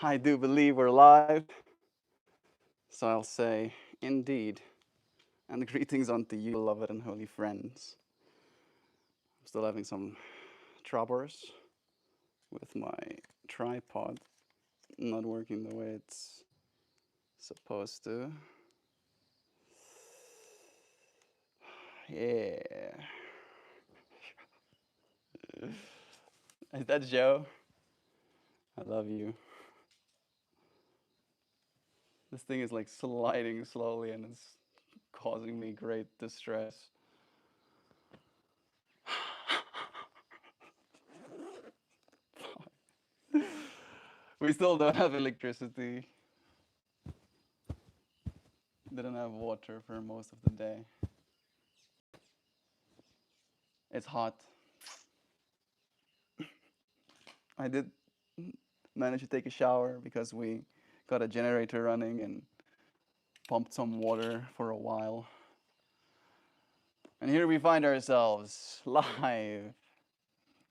I do believe we're live, so I'll say, indeed, and greetings unto you, beloved and holy friends. I'm still having some troubles with my tripod not working the way it's supposed to. Yeah. Is that Joe? I love you. This thing is like sliding slowly and it's causing me great distress. We still don't have electricity. Didn't have water for most of the day. It's hot. I did manage to take a shower because we got a generator running and pumped some water for a while. And here we find ourselves live.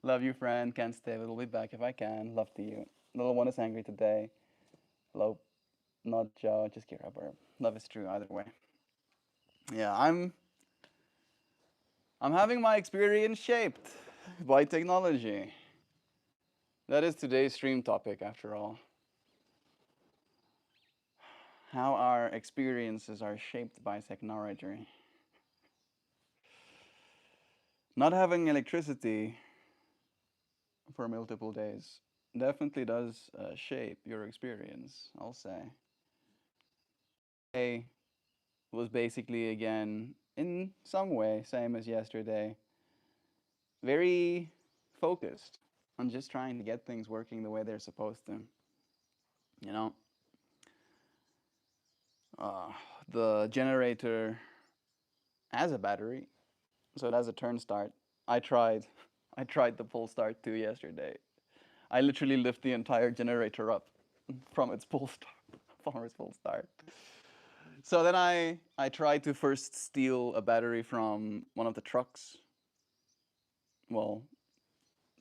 Love you, friend. Can't stay, but we'll be back if I can. Love to you. Little one is angry today. Hello, not Joe, just Kira Burp. Love is true either way. Yeah, I'm having my experience shaped by technology. That is today's stream topic, after all. How our experiences are shaped by technology. Not having electricity for multiple days definitely does shape your experience, I'll say. Today was basically, again, in some way, same as yesterday, very focused on just trying to get things working the way they're supposed to. You know, uh, the generator has a battery, so it has a turn start. I tried, I tried the pull start too yesterday. I literally lift the entire generator up from its pull start, from its full start. So then I tried to first steal a battery from one of the trucks. Well,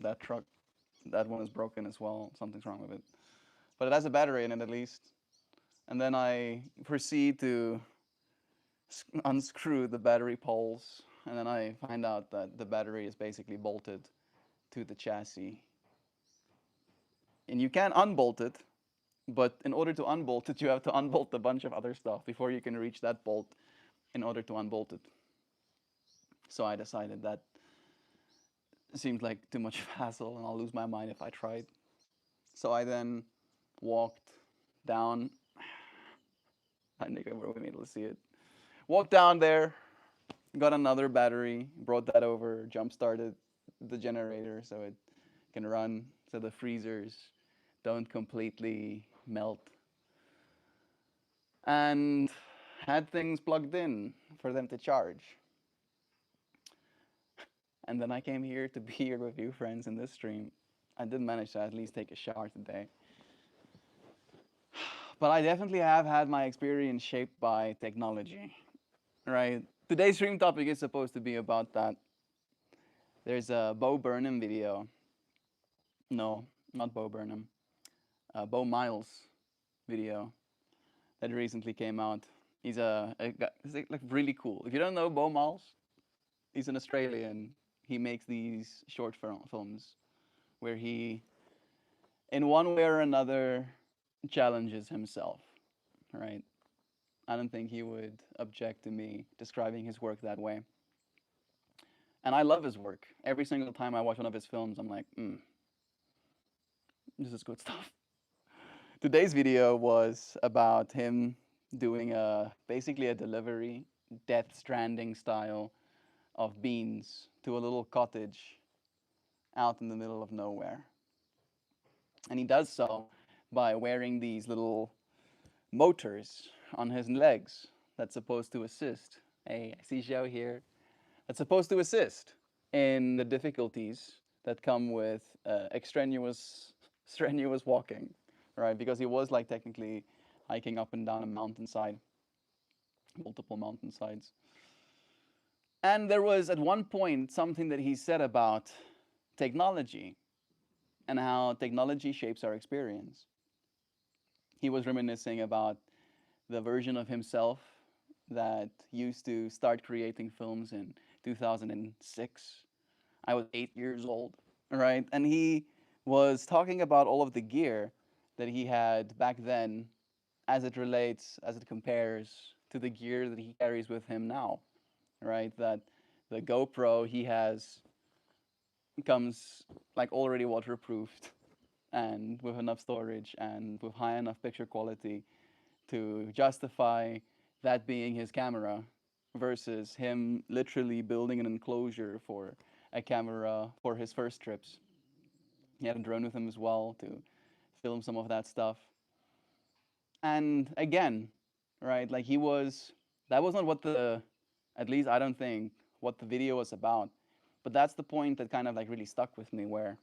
that truck, that one is broken as well. Something's wrong with it, but it has a battery in it at least. And then I proceed to unscrew the battery poles, and then I find out that the battery is basically bolted to the chassis. And you can unbolt it, but in order to unbolt it, you have to unbolt a bunch of other stuff before you can reach that bolt in order to unbolt it. So I decided that seemed like too much hassle and I'll lose my mind if I tried. So I then walked down. I think I won't be able to see it. Walked down there, got another battery, brought that over, jump started the generator so it can run, so the freezers don't completely melt. And had things plugged in for them to charge. And then I came here to be here with you friends in this stream. I did manage to at least take a shower today. But I definitely have had my experience shaped by technology, right? Today's stream topic is supposed to be about that. There's a Bo Burnham video. No, not Bo Burnham. Bo Miles video that recently came out. He's guy, he's like really cool. If you don't know Bo Miles, he's an Australian. He makes these short films where he, in one way or another, challenges himself, right? I don't think he would object to me describing his work that way. And I love his work. Every single time I watch one of his films, I'm like, this is good stuff. Today's video was about him doing basically a delivery, Death Stranding style, of beans to a little cottage out in the middle of nowhere. And he does so by wearing these little motors on his legs that's supposed to assist. Hey, I see Joe here. That's supposed to assist in the difficulties that come with strenuous walking, right? Because he was like technically hiking up and down a mountainside, multiple mountainsides. And there was at one point something that he said about technology and how technology shapes our experience. He was reminiscing about the version of himself that used to start creating films in 2006. I was 8 years old, right? And he was talking about all of the gear that he had back then as it relates, as it compares to the gear that he carries with him now, right? That the GoPro he has comes like already waterproofed and with enough storage and with high enough picture quality to justify that being his camera versus him literally building an enclosure for a camera for his first trips. He had a drone with him as well to film some of that stuff. And again, right, like he was, that was not what the, at least I don't think, what the video was about. But that's the point that kind of like really stuck with me, where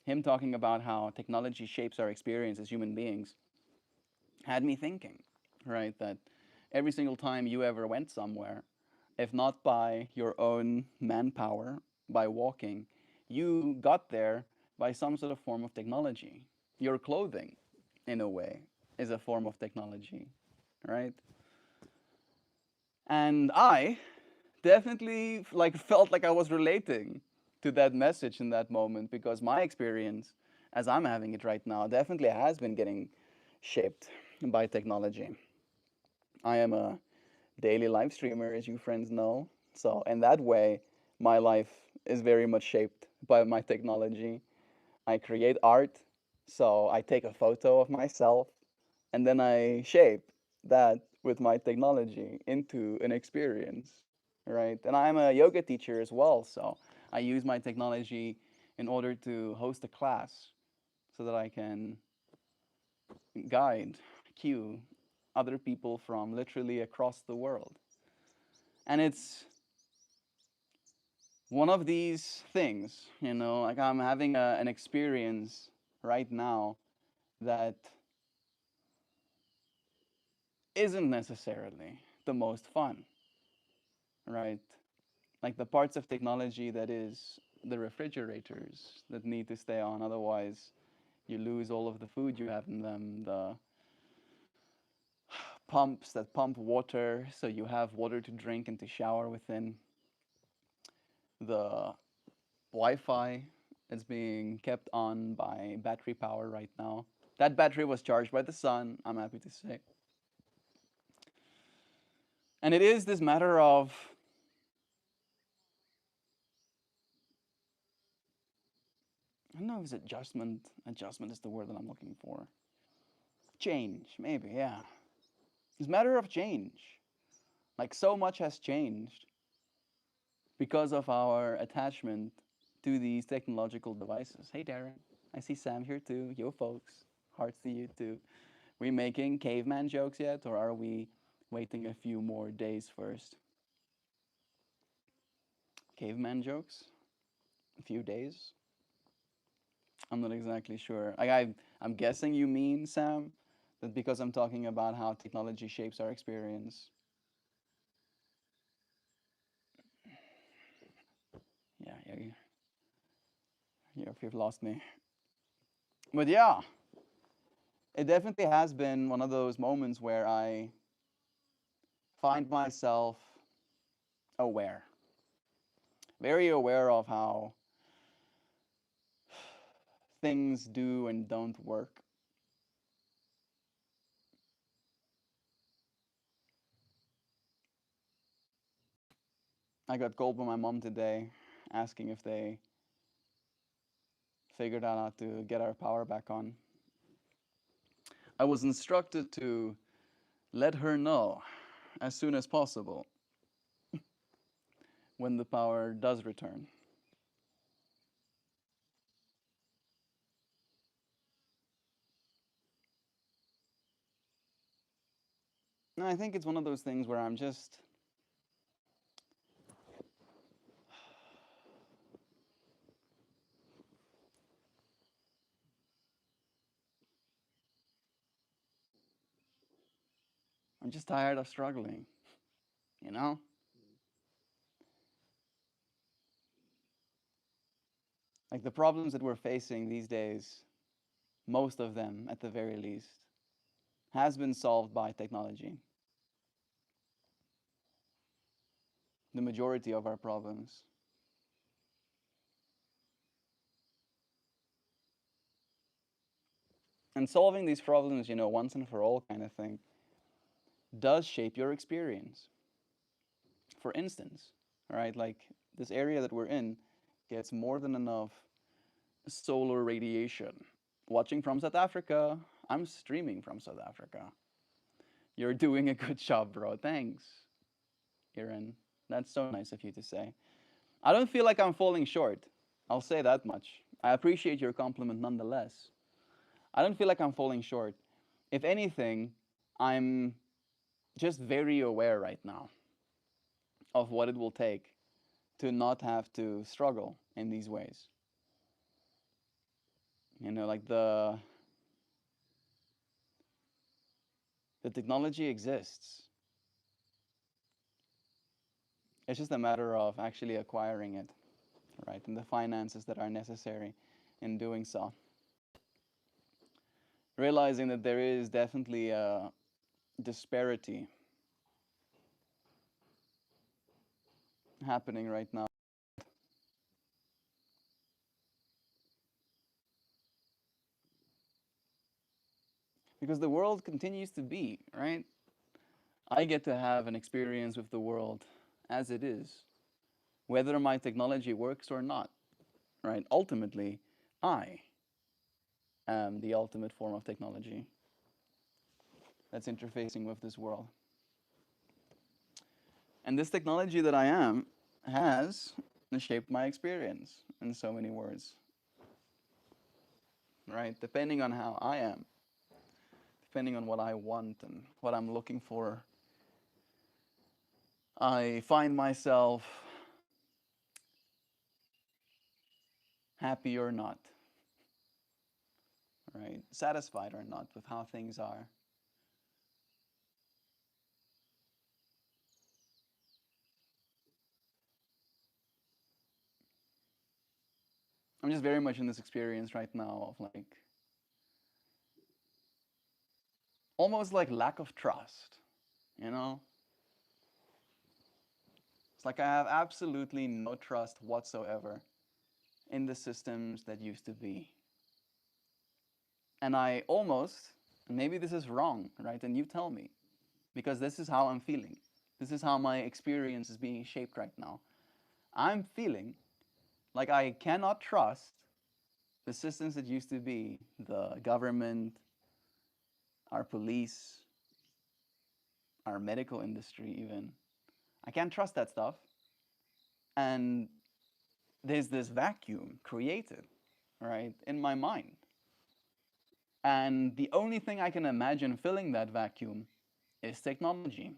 him talking about how technology shapes our experience as human beings had me thinking, right, that every single time you ever went somewhere, if not by your own manpower, by walking, you got there by some sort of form of technology. Your clothing, in a way, is a form of technology, right? And I definitely like felt like I was relating to that message in that moment because my experience, as I'm having it right now, definitely has been getting shaped by technology. I am a daily live streamer, as you friends know. So, in that way, my life is very much shaped by my technology. I create art, so I take a photo of myself and then I shape that with my technology into an experience, right? And I'm a yoga teacher as well, so I use my technology in order to host a class so that I can guide, cue other people from literally across the world. And it's one of these things, like I'm having an experience right now that isn't necessarily the most fun, right? Like the parts of technology that is the refrigerators that need to stay on, otherwise, you lose all of the food you have in them, the pumps that pump water so you have water to drink and to shower within, the Wi Fi that's being kept on by battery power right now. That battery was charged by the sun, I'm happy to say. And it is this matter of, I don't know if it's adjustment. Adjustment is the word that I'm looking for. Change, maybe, yeah. It's a matter of change. Like so much has changed because of our attachment to these technological devices. Hey Darren, I see Sam here too. Yo folks, hearts to you too. We making caveman jokes yet, or are we waiting a few more days first? Caveman jokes? A few days? I'm not exactly sure. I'm guessing you mean, Sam, that because I'm talking about how technology shapes our experience. Yeah, yeah, you've lost me. But yeah, it definitely has been one of those moments where I find myself aware, very aware of how things do and don't work. I got called by my mom today asking if they figured out how to get our power back on. I was instructed to let her know as soon as possible when the power does return. And I think it's one of those things where I'm just tired of struggling, you know? Like the problems that we're facing these days, most of them at the very least, has been solved by technology. The majority of our problems. And solving these problems, once and for all kind of thing, does shape your experience. For instance, right, like this area that we're in gets more than enough solar radiation. Watching from South Africa, I'm streaming from South Africa. You're doing a good job, bro. Thanks, Aaron. That's so nice of you to say. I don't feel like I'm falling short. I'll say that much. I appreciate your compliment nonetheless. I don't feel like I'm falling short. If anything, I'm just very aware right now of what it will take to not have to struggle in these ways. Like the technology exists. It's just a matter of actually acquiring it, right? And the finances that are necessary in doing so. Realizing that there is definitely a disparity happening right now. Because the world continues to be, right? I get to have an experience with the world as it is, whether my technology works or not, right? Ultimately, I am the ultimate form of technology that's interfacing with this world. And this technology that I am has shaped my experience in so many words, right? Depending on how I am, depending on what I want and what I'm looking for, I find myself happy or not, right? Satisfied or not with how things are. I'm just very much in this experience right now of like almost like lack of trust, you know? It's like I have absolutely no trust whatsoever in the systems that used to be. And I almost, and maybe this is wrong, right? And you tell me, because this is how I'm feeling. This is how my experience is being shaped right now. I'm feeling like I cannot trust the systems that used to be the government, our police, our medical industry, even. I can't trust that stuff. And there's this vacuum created, right, in my mind. And the only thing I can imagine filling that vacuum is technology.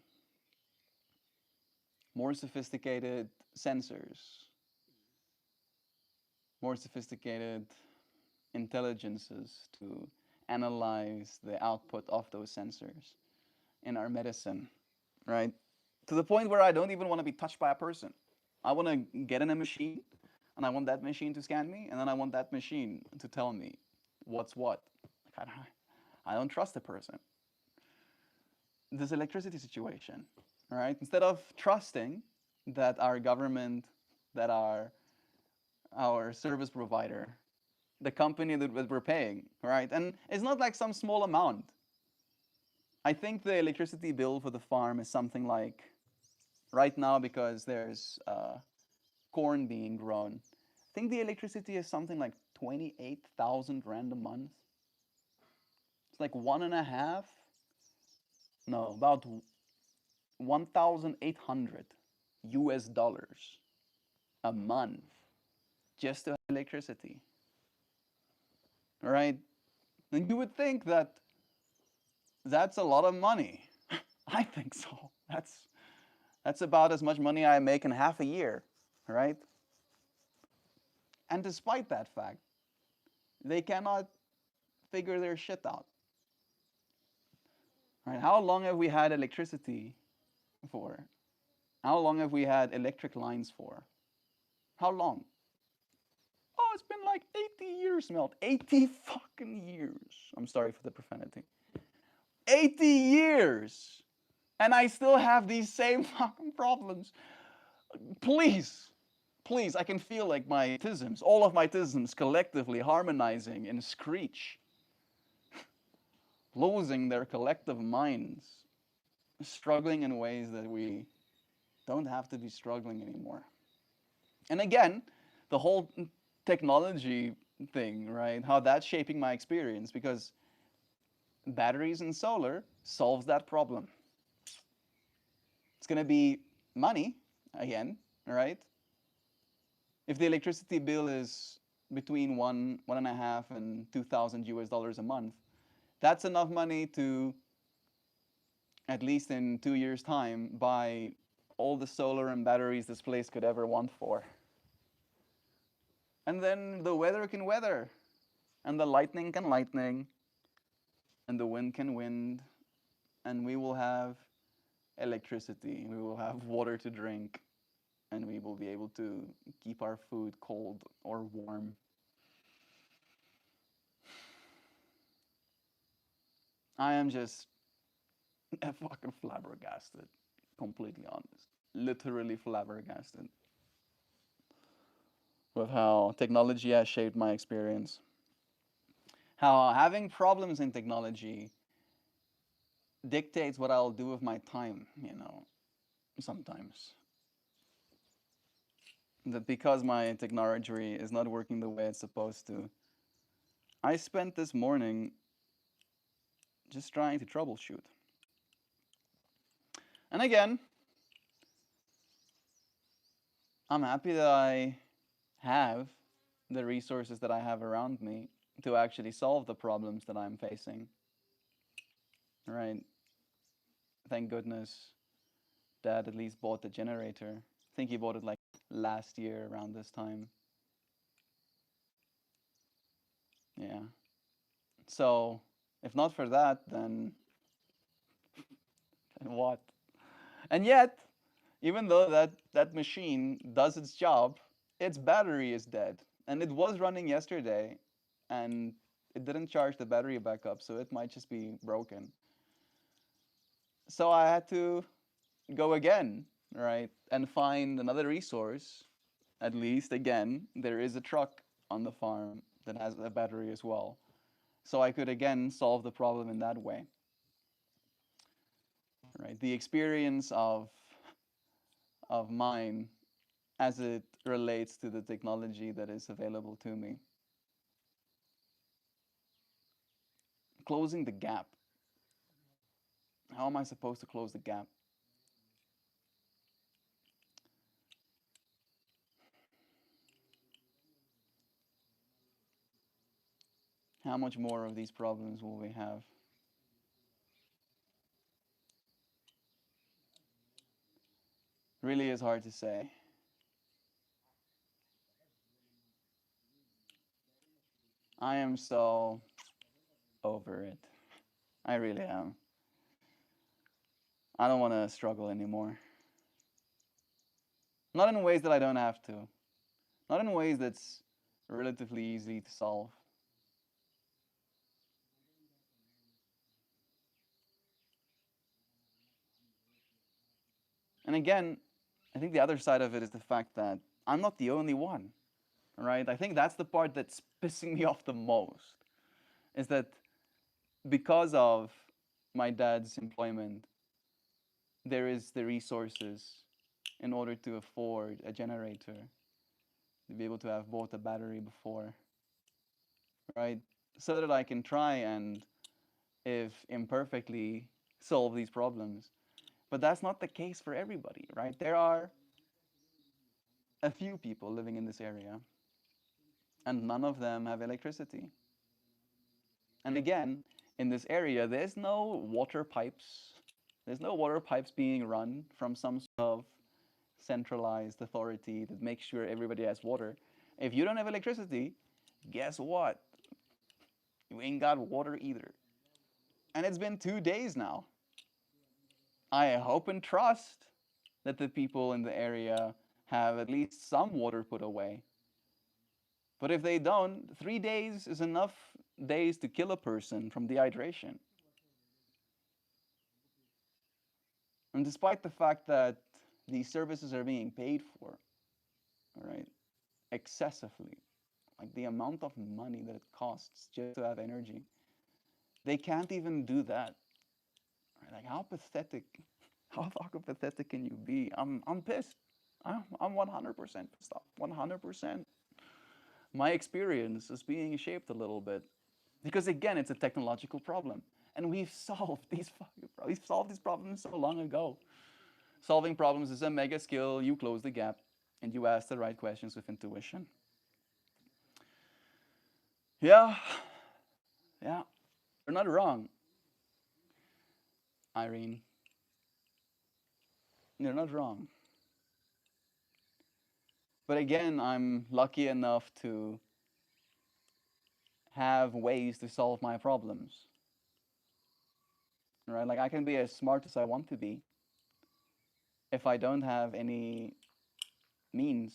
More sophisticated sensors, more sophisticated intelligences to analyze the output of those sensors in our medicine, right? To the point where I don't even want to be touched by a person. I want to get in a machine and I want that machine to scan me and then I want that machine to tell me what's what. Like, I don't trust the person. This electricity situation, right? Instead of trusting that our government, that our service provider, the company that we're paying, right? And it's not like some small amount. I think the electricity bill for the farm is something like, right now, because there's corn being grown, I think the electricity is something like 28,000 rand a month. It's like one and a half, no, about 1,800 US dollars a month just to have electricity, right? And you would think that that's a lot of money. I think so. That's about as much money I make in half a year, right? And despite that fact, they cannot figure their shit out. Right? How long have we had electricity for? How long have we had electric lines for? How long? Oh, it's been like 80 years, Melt. 80 fucking years. I'm sorry for the profanity. 80 years. And I still have these same fucking problems. Please, please, I can feel like my tisms, all of my tisms collectively harmonizing in screech, losing their collective minds, struggling in ways that we don't have to be struggling anymore. And again, the whole technology thing, right? How that's shaping my experience because batteries and solar solves that problem. It's going to be money again, right? If the electricity bill is between 1.5 and 2,000 US dollars a month, that's enough money to, at least in 2 years' time, buy all the solar and batteries this place could ever want for. And then the weather can weather, and the lightning can lightning, and the wind can wind, and we will have electricity, we will have water to drink, and we will be able to keep our food cold or warm. I am just fucking flabbergasted, completely honest. Literally flabbergasted with how technology has shaped my experience. How having problems in technology dictates what I'll do with my time, sometimes. That because my technology is not working the way it's supposed to, I spent this morning just trying to troubleshoot. And again, I'm happy that I have the resources that I have around me to actually solve the problems that I'm facing. Right? Thank goodness Dad at least bought the generator. I think he bought it like last year around this time. Yeah. So, if not for that, then what? And yet, even though that machine does its job, its battery is dead. And it was running yesterday, and it didn't charge the battery back up, so it might just be broken. So I had to go again, right, and find another resource. At least, again, there is a truck on the farm that has a battery as well. So I could again solve the problem in that way. Right? The experience of mine as it relates to the technology that is available to me. Closing the gap. How am I supposed to close the gap? How much more of these problems will we have? Really is hard to say. I am so over it. I really am. I don't want to struggle anymore. Not in ways that I don't have to. Not in ways that's relatively easy to solve. And again, I think the other side of it is the fact that I'm not the only one, right? I think that's the part that's pissing me off the most. Is that because of my dad's employment, there is the resources in order to afford a generator, to be able to have bought a battery before, right? So that I can try and, if imperfectly, solve these problems. But that's not the case for everybody, right? There are a few people living in this area, and none of them have electricity. And again, in this area, there's no water pipes. There's no water pipes being run from some sort of centralized authority that makes sure everybody has water. If you don't have electricity, guess what? You ain't got water either. And it's been 2 days now. I hope and trust that the people in the area have at least some water put away. But if they don't, 3 days is enough days to kill a person from dehydration. And despite the fact that these services are being paid for, right, excessively, like the amount of money that it costs just to have energy, they can't even do that. Right? Like how pathetic, how fucking pathetic can you be? I'm pissed. I'm 100% pissed off. 100%. My experience is being shaped a little bit because again, it's a technological problem, and we've solved these problems so long ago. Solving problems is a mega skill. You close the gap, and you ask the right questions with intuition. Yeah, yeah, you're not wrong, Irene. You're not wrong. But again, I'm lucky enough to have ways to solve my problems. Right? Like I can be as smart as I want to be. If I don't have any means,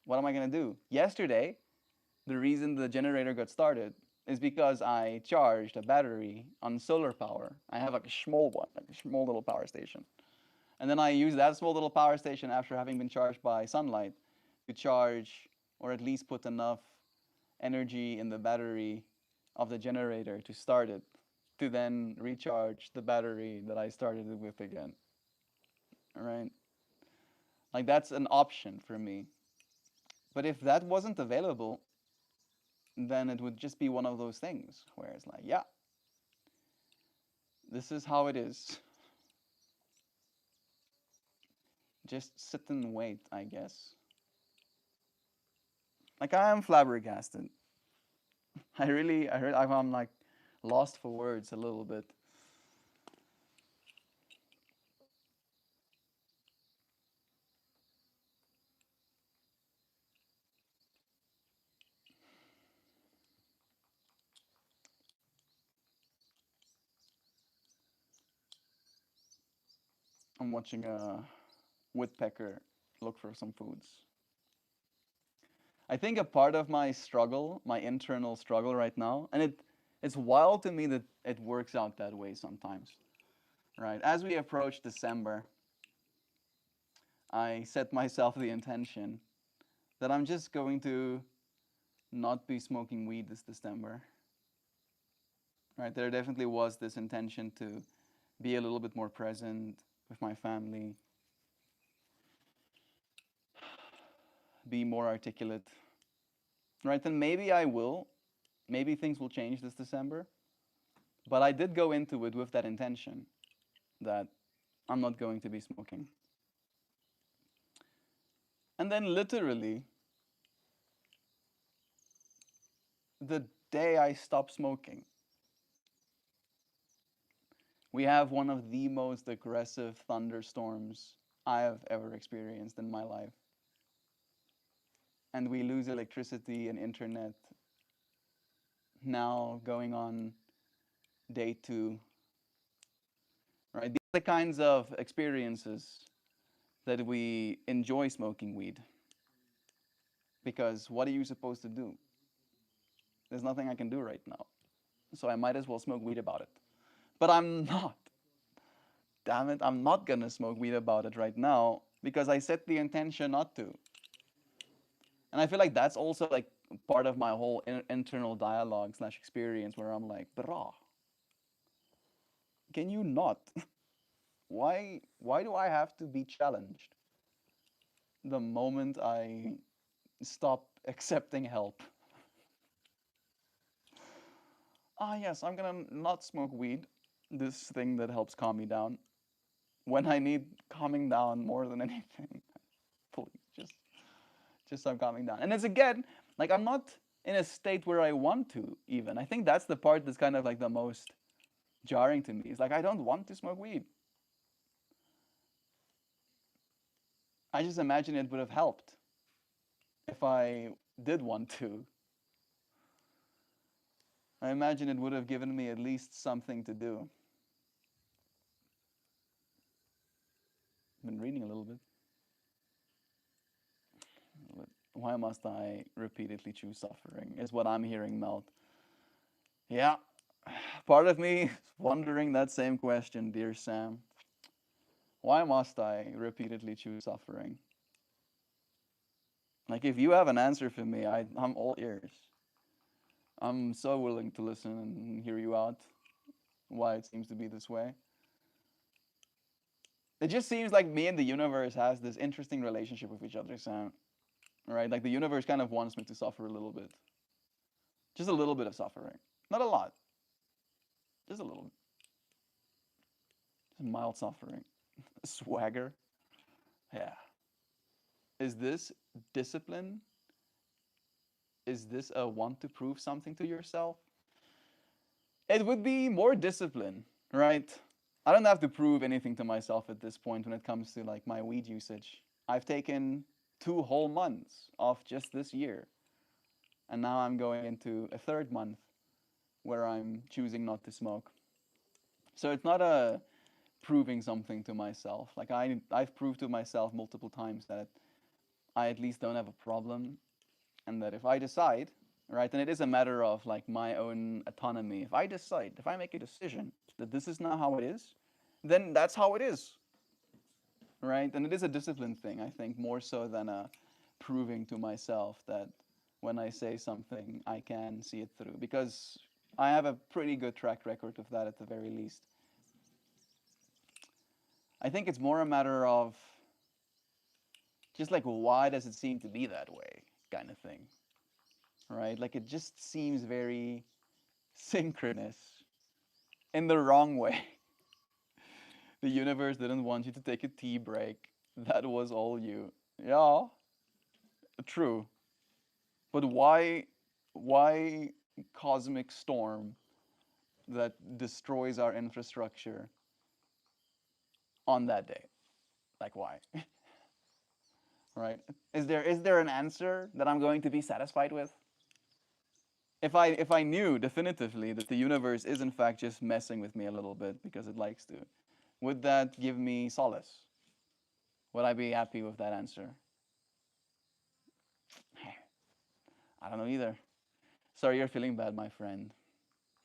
what am I going to do? Yesterday, the reason the generator got started is because I charged a battery on solar power. I have like a small one, like a small little power station. And then I use that small little power station after having been charged by sunlight to charge or at least put enough energy in the battery of the generator to start it, to then recharge the battery that I started it with again. All right? Like that's an option for me. But if that wasn't available, then it would just be one of those things where it's like, yeah, this is how it is. Just sit and wait, I guess. Like I am flabbergasted. I'm like lost for words a little bit. I'm watching a woodpecker look for some foods. I think a part of my struggle, my internal struggle right now, and it's wild to me that it works out that way sometimes. Right? As we approach December, I set myself the intention that I'm just going to not be smoking weed this December. Right? There definitely was this intention to be a little bit more present with my family, be more articulate. Right? Then maybe I will. Maybe things will change this December. But I did go into it with that intention that I'm not going to be smoking. And then literally, the day I stopped smoking, we have one of the most aggressive thunderstorms I have ever experienced in my life. And we lose electricity and internet now going on day two. Right? These are the kinds of experiences that we enjoy smoking weed. Because what are you supposed to do? There's nothing I can do right now. So I might as well smoke weed about it. But I'm not. Damn it, I'm not gonna smoke weed about it right now because I set the intention not to. And I feel like that's also like part of my whole internal dialogue slash experience where I'm like, brah, can you not? Why do I have to be challenged the moment I stop accepting help? Ah yes, I'm gonna not smoke weed, this thing that helps calm me down. When I need calming down more than anything, please just start calming down. And it's again, like I'm not in a state where I want to even. I think that's the part that's kind of like the most jarring to me. It's like I don't want to smoke weed. I just imagine it would have helped if I did want to. I imagine it would have given me at least something to do. I've been reading a little bit. But why must I repeatedly choose suffering? Is what I'm hearing, Melt. Yeah, part of me is wondering that same question, dear Sam. Why must I repeatedly choose suffering? Like, if you have an answer for me, I'm all ears. I'm so willing to listen and hear you out, why it seems to be this way. It just seems like me and the universe has this interesting relationship with each other, Sam. Right? Like the universe kind of wants me to suffer a little bit. Just a little bit of suffering. Not a lot. Just a little. Just mild suffering. Swagger. Yeah. Is this discipline? Is this a want to prove something to yourself? It would be more discipline, right? I don't have to prove anything to myself at this point when it comes to like my weed usage. I've taken 2 whole months off just this year. And now I'm going into a third month where I'm choosing not to smoke. So it's not a proving something to myself. Like I've proved to myself multiple times that I at least don't have a problem, and that if I decide, right, and it is a matter of like my own autonomy. If I decide, if I make a decision that this is not how it is, then that's how it is, right? And it is a discipline thing, I think, more so than a proving to myself that when I say something, I can see it through. Because I have a pretty good track record of that at the very least. I think it's more a matter of just like, why does it seem to be that way kind of thing, right? Like it just seems very synchronous in the wrong way. The universe didn't want you to take a tea break. That was all you. Yeah, true. But why cosmic storm that destroys our infrastructure on that day? Like why? Right? Is there an answer that I'm going to be satisfied with? If I knew definitively that the universe is in fact just messing with me a little bit because it likes to, would that give me solace? Would I be happy with that answer? I don't know either. Sorry you're feeling bad, my friend.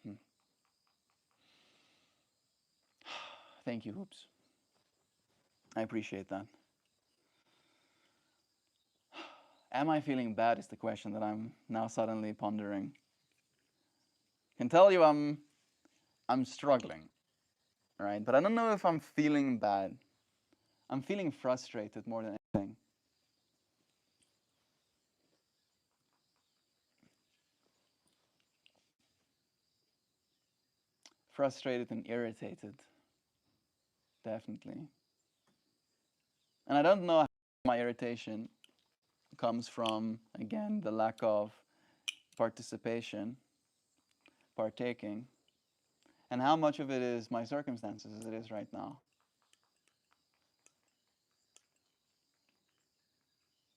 Hmm. Thank you, Hoops. I appreciate that. Am I feeling bad is the question that I'm now suddenly pondering. Can tell you I'm struggling, right? But I don't know if I'm feeling bad. I'm feeling frustrated more than anything. Frustrated and irritated, definitely. And I don't know how my irritation comes from, again, the lack of participation, partaking, and how much of it is my circumstances as it is right now.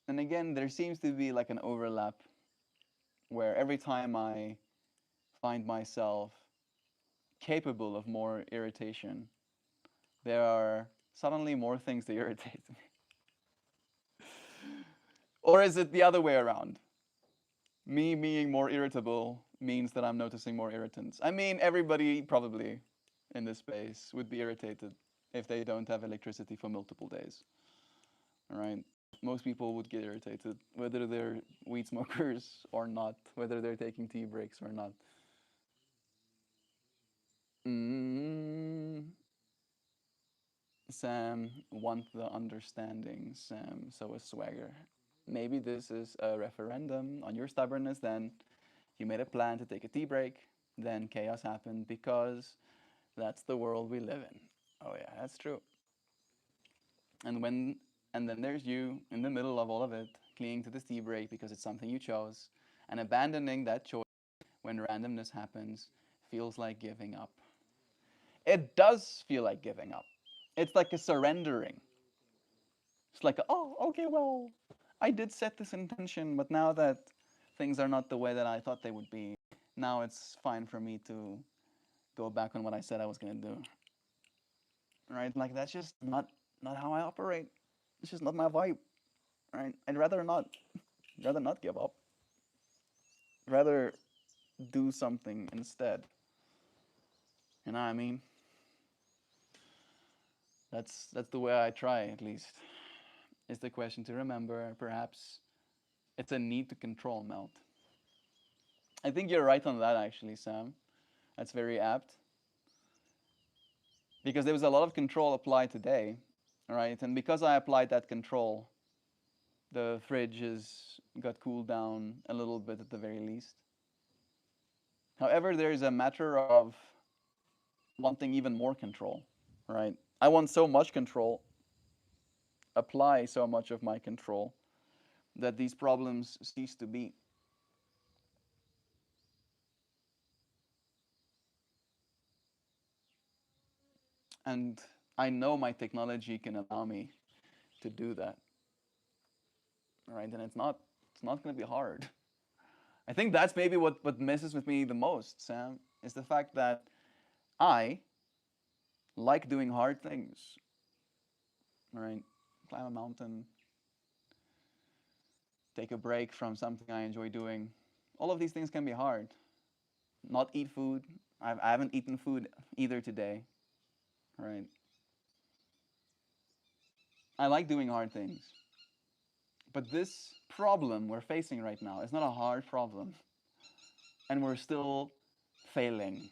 And again, there seems to be like an overlap where every time I find myself capable of more irritation, there are suddenly more things that irritate me. Or is it the other way around? Me being more irritable means that I'm noticing more irritants. I mean, everybody probably in this space would be irritated if they don't have electricity for multiple days. All right? Most people would get irritated, whether they're weed smokers or not, whether they're taking tea breaks or not. Mm, Sam, want the understanding, Sam, so is swagger. Maybe this is a referendum on your stubbornness then. You made a plan to take a tea break, then chaos happened because that's the world we live in. Oh yeah, that's true. And when and then there's you in the middle of all of it, clinging to this tea break because it's something you chose, and abandoning that choice when randomness happens feels like giving up. It does feel like giving up. It's like a surrendering. It's like, oh, okay, well, I did set this intention, but now that things are not the way that I thought they would be, now it's fine for me to go back on what I said I was gonna do. Right? Like that's just not how I operate. It's just not my vibe. Right? I'd rather not give up. Rather do something instead. You know what I mean? That's the way I try, at least. Is the question to remember. Perhaps it's a need to control melt. I think you're right on that, actually, Sam. That's very apt because there was a lot of control applied today, right? And because I applied that control, the fridge has got cooled down a little bit at the very least. However, there is a matter of wanting even more control, right? I want so much control, apply so much of my control, that these problems cease to be. And I know my technology can allow me to do that, right? And it's not going to be hard. I think that's maybe what messes with me the most, Sam, is the fact that I like doing hard things, right? Climb a mountain, take a break from something I enjoy doing. All of these things can be hard. Not eat food. I haven't eaten food either today, right? I like doing hard things. But this problem we're facing right now is not a hard problem, and we're still failing.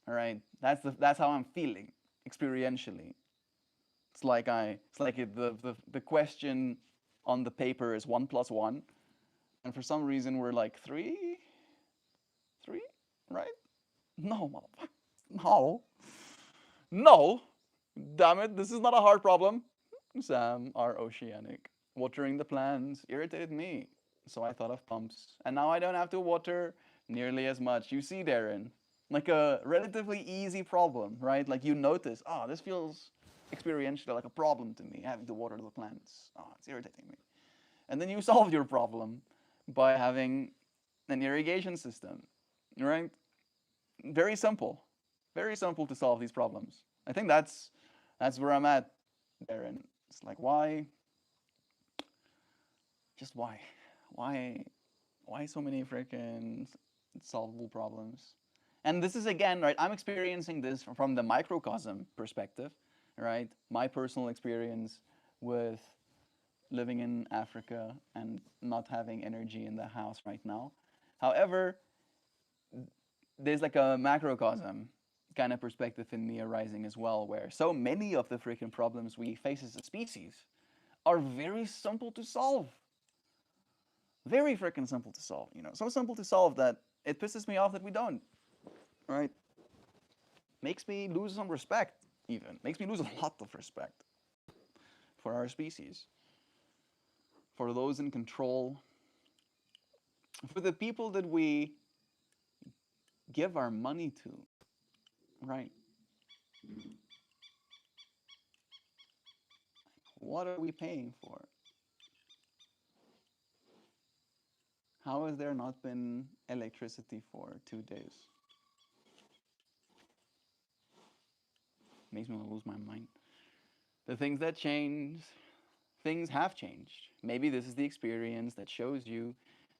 All right, that's how I'm feeling experientially. It's like the question on the paper is 1 plus 1, and for some reason we're like three, right? No, motherfucker, no, no, damn it, this is not a hard problem. Sam, our oceanic, watering the plants irritated me, so I thought of pumps, and now I don't have to water nearly as much. You see, Darren, like a relatively easy problem, right? Like you notice, oh, this feels experientially like a problem to me, having to water the plants. Oh, it's irritating me. And then you solve your problem by having an irrigation system, right? Very simple, very simple to solve these problems. I think that's where I'm at, Darren. It's like just why, why so many freaking solvable problems? And this is again, right? I'm experiencing this from the microcosm perspective, right? My personal experience with living in Africa and not having energy in the house right now. However, there's like a macrocosm kind of perspective in me arising as well, where so many of the freaking problems we face as a species are very simple to solve. Very freaking simple to solve, so simple to solve that it pisses me off that we don't, right? Makes me lose some respect, even. Makes me lose a lot of respect for our species, for those in control, for the people that we give our money to, right? What are we paying for? How has there not been electricity for 2 days? Makes me want to lose my mind. The things that change, things have changed. Maybe this is the experience that shows you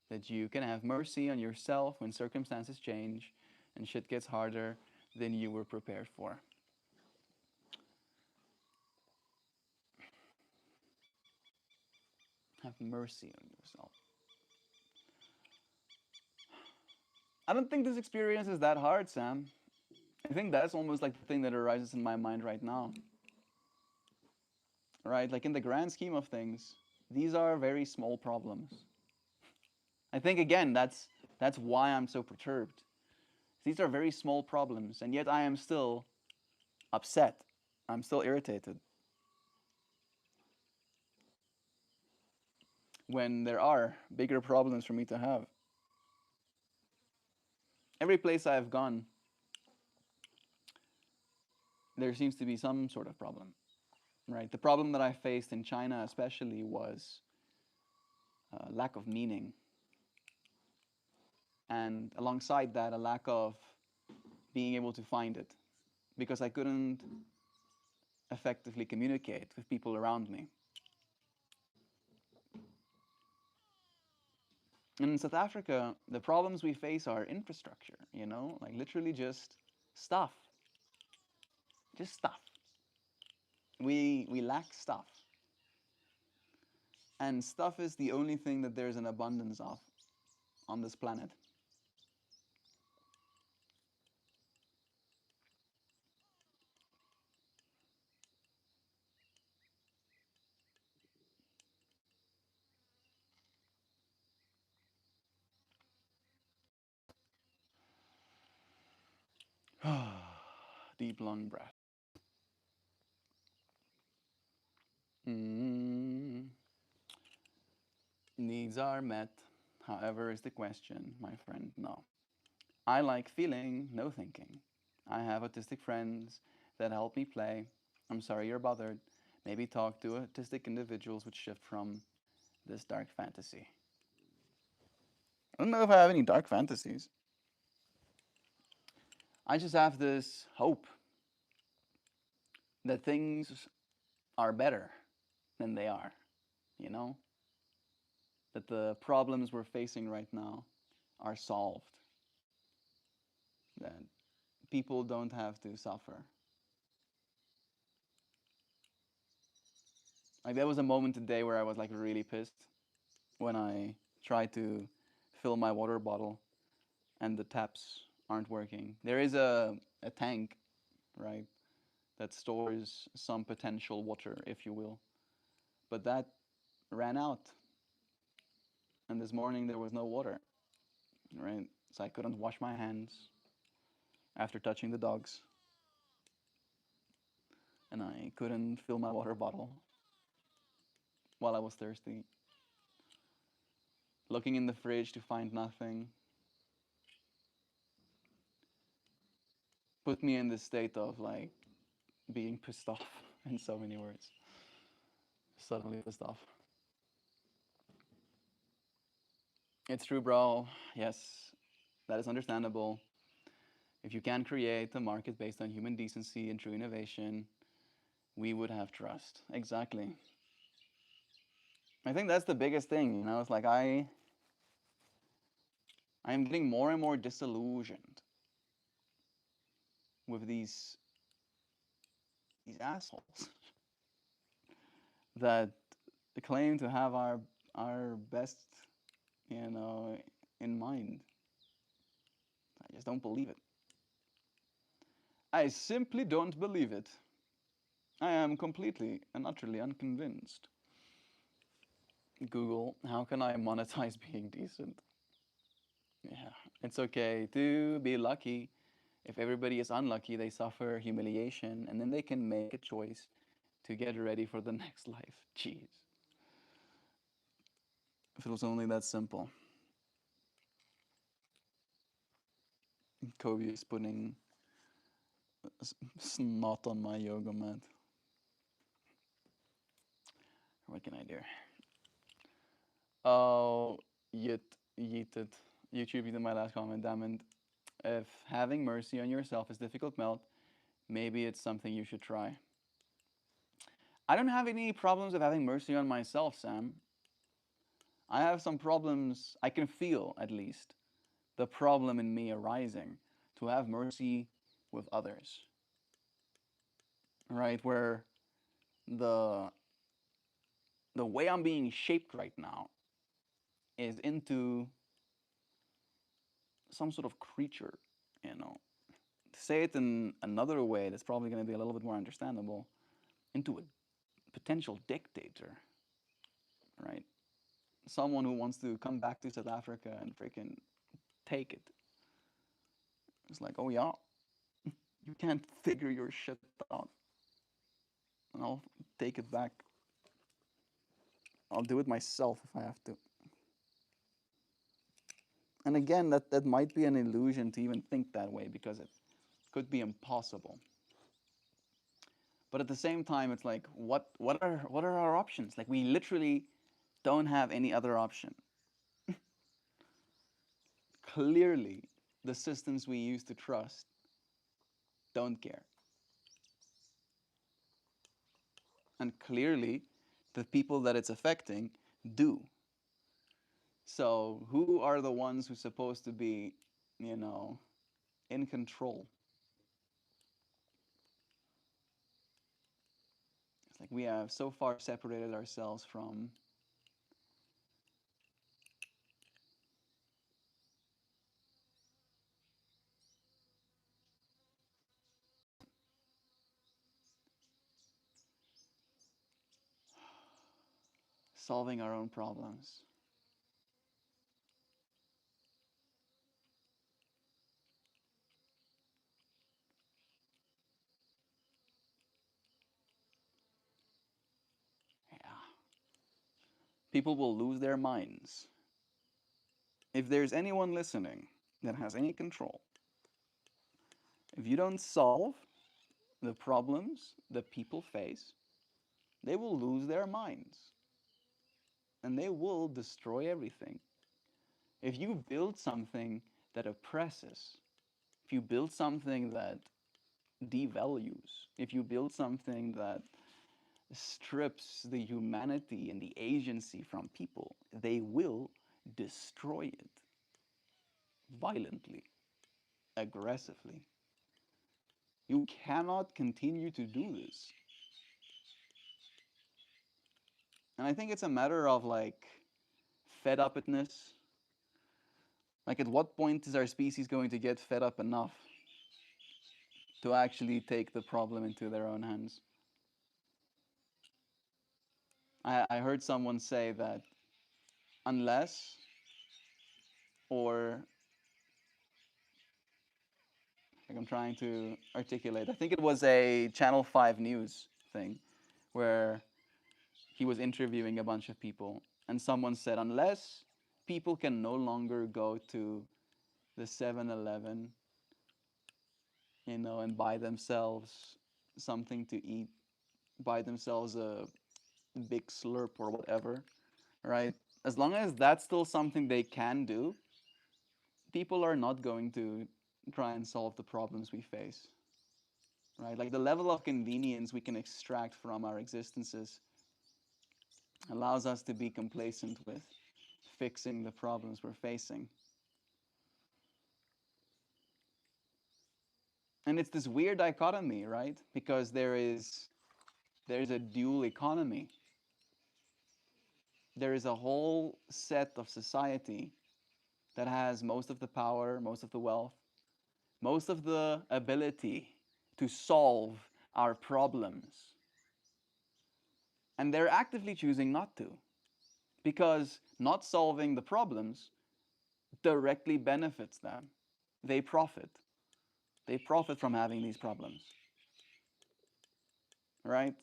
that you can have mercy on yourself when circumstances change and shit gets harder than you were prepared for. Have mercy on yourself. I don't think this experience is that hard, Sam. I think that's almost like the thing that arises in my mind right now. Right? Like in the grand scheme of things, these are very small problems. I think again that's why I'm so perturbed. These are very small problems, and yet I am still upset. I'm still irritated when there are bigger problems for me to have. Every place I've gone, there seems to be some sort of problem, right? The problem that I faced in China, especially, was lack of meaning, and alongside that, a lack of being able to find it, because I couldn't effectively communicate with people around me. And in South Africa, the problems we face are infrastructure, like literally just stuff. Just stuff. We lack stuff, and stuff is the only thing that there's an abundance of on this planet. Deep long breath. Mm, needs are met. However, is the question, my friend. No. I like feeling, no thinking. I have autistic friends that help me play. I'm sorry you're bothered. Maybe talk to autistic individuals which shift from this dark fantasy. I don't know if I have any dark fantasies. I just have this hope that things are better than they are, you know? That the problems we're facing right now are solved, that people don't have to suffer. Like there was a moment today where I was like really pissed when I tried to fill my water bottle and the taps aren't working. There is a tank, right, that stores some potential water, if you will, but that ran out. And this morning there was no water, right? So I couldn't wash my hands after touching the dogs, and I couldn't fill my water bottle while I was thirsty. Looking in the fridge to find nothing put me in this state of like being pissed off in so many words. Suddenly pissed off. It's true, bro. Yes, that is understandable. If you can create a market based on human decency and true innovation, we would have trust. Exactly. I think that's the biggest thing, you know. It's like I'm getting more and more disillusioned with these assholes that claim to have our best, you know, in mind. I just don't believe it. I simply don't believe it. I am completely and utterly unconvinced. Google, how can I monetize being decent? Yeah, it's okay to be lucky. If everybody is unlucky, they suffer humiliation and then they can make a choice to get ready for the next life. Jeez. If it was only that simple. Kobe is putting snot on my yoga mat. What can I do? Oh, yet, yeeted. YouTube, you did my last comment, damn it. If having mercy on yourself is difficult, Melt, maybe it's something you should try. I don't have any problems of having mercy on myself, Sam. I have some problems, I can feel at least the problem in me arising to have mercy with others, right? Where the the way I'm being shaped right now is into some sort of creature, you know. To say it in another way that's probably going to be a little bit more understandable, into a potential dictator, right? Someone who wants to come back to South Africa and freaking take it. It's like, oh yeah, you can't figure your shit out. And I'll take it back. I'll do it myself if I have to. And again, that might be an illusion to even think that way because it could be impossible. But at the same time, it's like, what are our options? Like we literally don't have any other option. Clearly, the systems we used to trust don't care. And clearly, the people that it's affecting do. So, who are the ones who's supposed to be, you know, in control? Like we have so far separated ourselves from solving our own problems. Yeah. People will lose their minds. If there's anyone listening that has any control, if you don't solve the problems that people face, they will lose their minds and they will destroy everything. If you build something that oppresses, if you build something that devalues, if you build something that strips the humanity and the agency from people, they will destroy it violently, aggressively. You cannot continue to do this. And I think it's a matter of like fed upness. Like, at what point is our species going to get fed up enough to actually take the problem into their own hands? I heard someone say that unless, or like I'm trying to articulate, I think it was a Channel 5 news thing where he was interviewing a bunch of people, and someone said, unless people can no longer go to the 7-Eleven, and buy themselves something to eat, buy themselves a big slurp or whatever, right? As long as that's still something they can do, people are not going to try and solve the problems we face, right? Like the level of convenience we can extract from our existences allows us to be complacent with fixing the problems we're facing. And it's this weird dichotomy, right? Because there's a dual economy. There is a whole set of society that has most of the power, most of the wealth, most of the ability to solve our problems. And they're actively choosing not to, because not solving the problems directly benefits them. They profit. They profit from having these problems, right?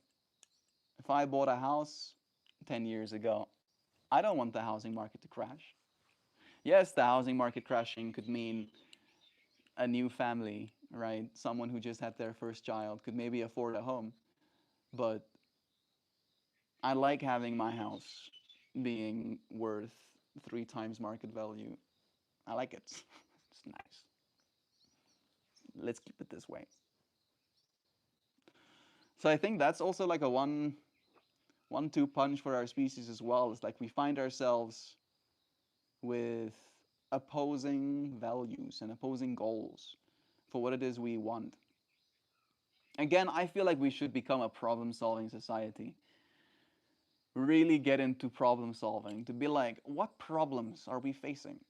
If I bought a house 10 years ago, I don't want the housing market to crash. Yes, the housing market crashing could mean a new family, right? Someone who just had their first child could maybe afford a home, but I like having my house being worth 3 times market value. I like it. It's nice. Let's keep it this way. So I think that's also like a one-two punch for our species as well. It's like we find ourselves with opposing values and opposing goals for what it is we want. Again, I feel like we should become a problem-solving society. Really get into problem solving to be like, what problems are we facing?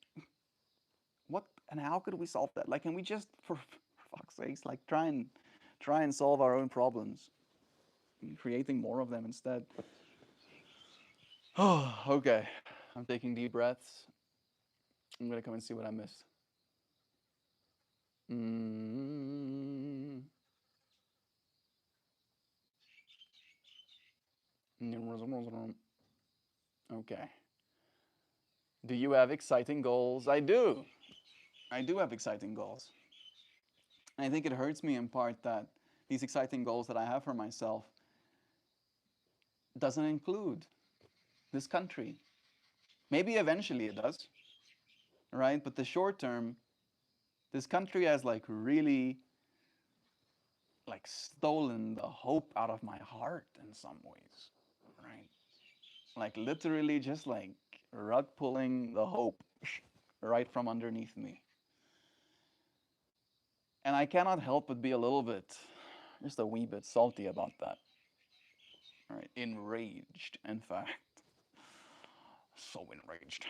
What and how could we solve that? Like, can we just, for fuck's sakes, like try and solve our own problems, creating more of them instead. Oh, okay. I'm taking deep breaths. I'm gonna come and see what I missed. Mm. Okay. Do you have exciting goals? I do. I do have exciting goals. And I think it hurts me in part that these exciting goals that I have for myself doesn't include this country. Maybe eventually it does, right? But the short term, this country has like really like stolen the hope out of my heart in some ways, right? Like literally just like rug pulling the hope right from underneath me. And I cannot help but be a little bit, just a wee bit salty about that. Right, enraged, in fact. So enraged.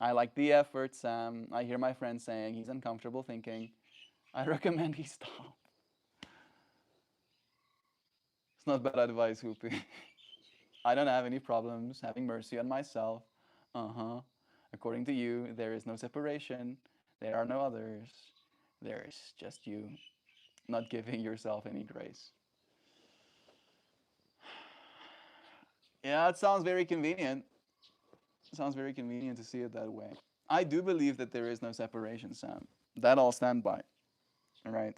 I like the effort, Sam. I hear my friend saying he's uncomfortable thinking. I recommend he stop. It's not bad advice, Hoopy. I don't have any problems having mercy on myself. Uh huh. According to you, there is no separation. There are no others. There is just you, not giving yourself any grace. Yeah, it sounds very convenient. It sounds very convenient to see it that way. I do believe that there is no separation, Sam. That I'll stand by. All right.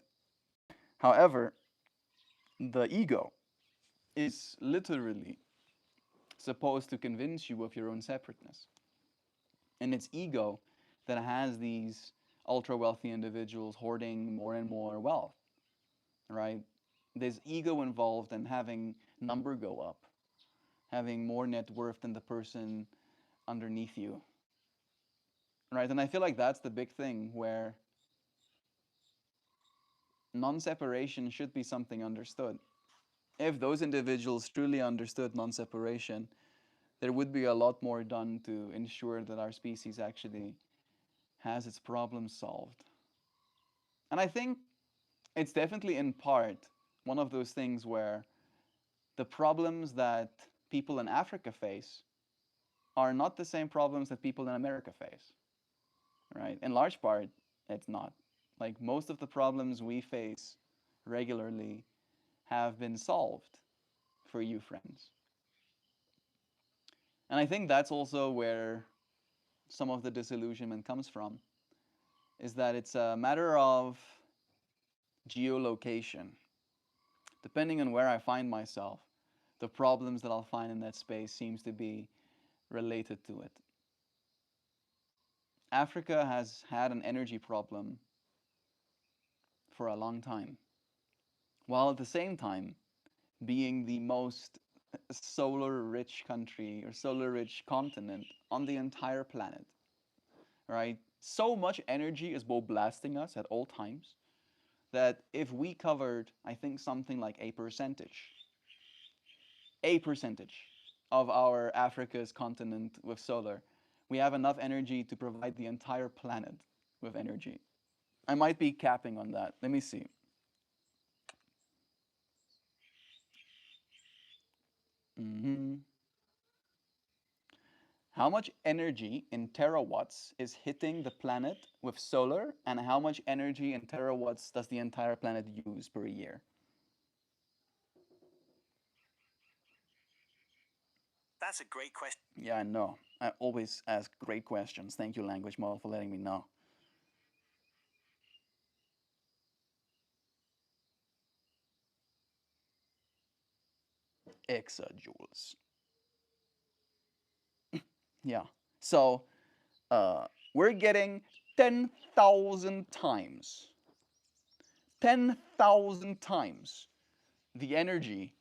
However, the ego is literally supposed to convince you of your own separateness. And it's ego that has these ultra wealthy individuals hoarding more and more wealth, right? There's ego involved in having number go up, having more net worth than the person underneath you, right? And I feel like that's the big thing where non separation should be something understood. If those individuals truly understood non separation, there would be a lot more done to ensure that our species actually has its problems solved. And I think it's definitely in part one of those things where the problems that people in Africa face are not the same problems that people in America face, right? In large part, it's not. Like most of the problems we face regularly have been solved for you friends. And I think that's also where some of the disillusionment comes from, is that it's a matter of geolocation. Depending on where I find myself, the problems that I'll find in that space seems to be related to it. Africa has had an energy problem for a long time, while at the same time being the most solar rich country or solar rich continent on the entire planet, right? So much energy is both blasting us at all times that if we covered, I think, something like a percentage of our Africa's continent with solar, we have enough energy to provide the entire planet with energy. I might be capping on that. Let me see. hmm How much energy in terawatts is hitting the planet with solar, and how much energy in terawatts does the entire planet use per year? That's a great question. Yeah, I know. I always ask great questions. Thank you, language model, for letting me know. Exajoules. Yeah. So we're getting 10,000 times, 10,000 times the energy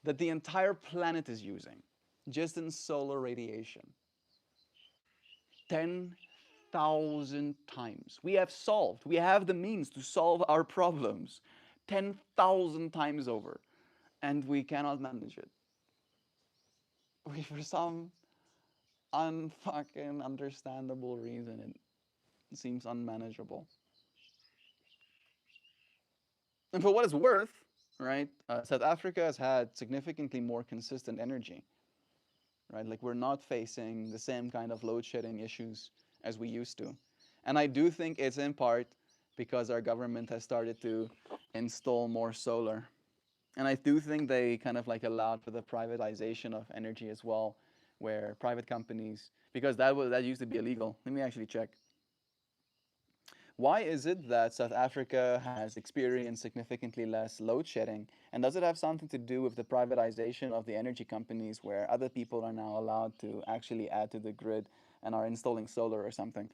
that the entire planet is using just in solar radiation. 10,000 times. We have the means to solve our problems 10,000 times over, and we cannot manage it. We, for some unfucking understandable reason, it seems unmanageable. And for what it's worth, right, South Africa has had significantly more consistent energy, right? Like we're not facing the same kind of load shedding issues as we used to. And I do think it's in part because our government has started to install more solar. And I do think they kind of like allowed for the privatization of energy as well, where private companies, because that used to be illegal. Let me actually check. Why is it that South Africa has experienced significantly less load shedding? And does it have something to do with the privatization of the energy companies where other people are now allowed to actually add to the grid and are installing solar or something?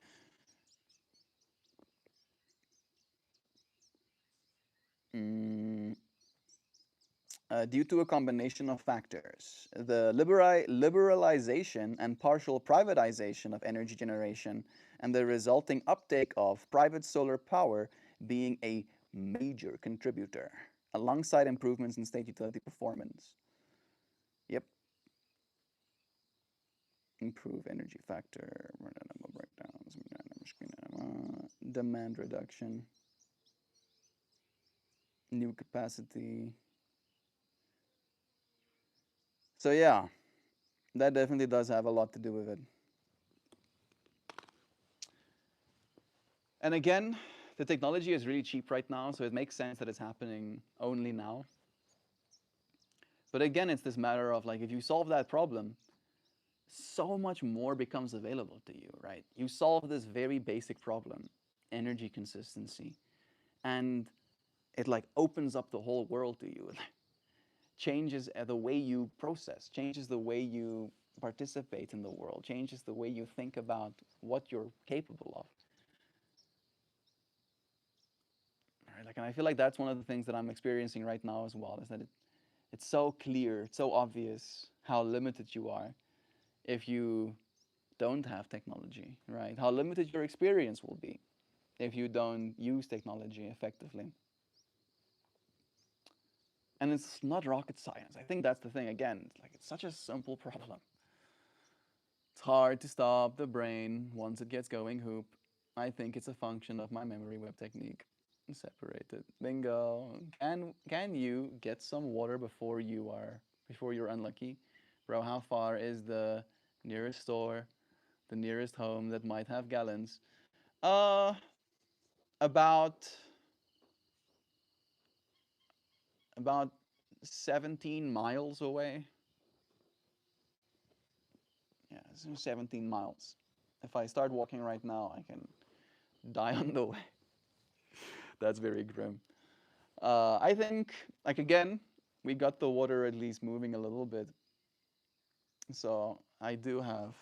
Mm, due to a combination of factors, the liberalization and partial privatization of energy generation and the resulting uptake of private solar power being a major contributor. alongside improvements in state utility performance. Yep, improve energy factor, breakdowns, demand reduction, new capacity. So yeah, that definitely does have a lot to do with it. And again, the technology is really cheap right now, so it makes sense that it's happening only now. But again, it's this matter of like if you solve that problem, so much more becomes available to you, right? You solve this very basic problem, energy consistency, and it like opens up the whole world to you. It changes the way you process, changes the way you participate in the world, changes the way you think about what you're capable of. Right? Like, and I feel like that's one of the things that I'm experiencing right now as well, is that it's so clear, it's so obvious how limited you are if you don't have technology, right? How limited your experience will be if you don't use technology effectively. And it's not rocket science. I think that's the thing. Again, it's like it's such a simple problem. It's hard to stop the brain once it gets going. Hoop. I think it's a function of my memory web technique. Separated. Bingo. Can you get some water before you're unlucky? Bro, how far is the nearest store, the nearest home that might have gallons? Uh about about 17 miles away. Yeah, it's 17 miles. If I start walking right now, I can die on the way. That's very grim. I think, like again, we got the water at least moving a little bit. So I do have